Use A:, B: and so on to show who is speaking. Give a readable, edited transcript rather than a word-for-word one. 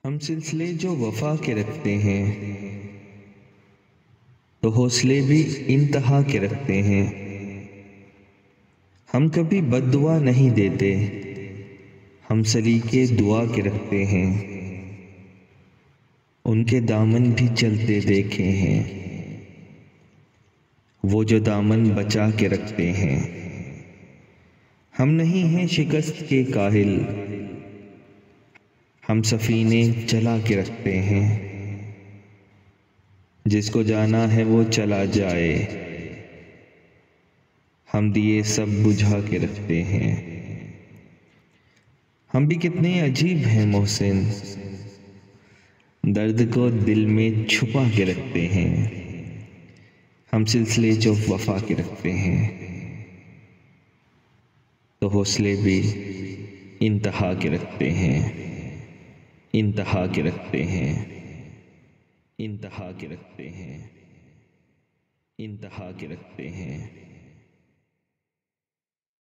A: ہم سلسلے جو وفا کے رکھتے ہیں تو حوصلے بھی انتہا کے رکھتے ہیں۔ ہم کبھی بد دعا نہیں دیتے، ہم سلیقے دعا کے رکھتے ہیں۔ ان کے دامن بھی چلتے دیکھے ہیں، وہ جو دامن بچا کے رکھتے ہیں۔ ہم نہیں ہیں شکست کے کاہل، ہم سفینے چلا کے رکھتے ہیں۔ جس کو جانا ہے وہ چلا جائے، ہم دیے سب بجھا کے رکھتے ہیں۔ ہم بھی کتنے عجیب ہیں محسن، درد کو دل میں چھپا کے رکھتے ہیں۔ ہم سلسلے جو وفا کے رکھتے ہیں تو حوصلے بھی انتہا کے رکھتے ہیں، انتہا کے رکھتے ہیں، انتہا کے رکھتے ہیں، انتہا کے رکھتے ہیں۔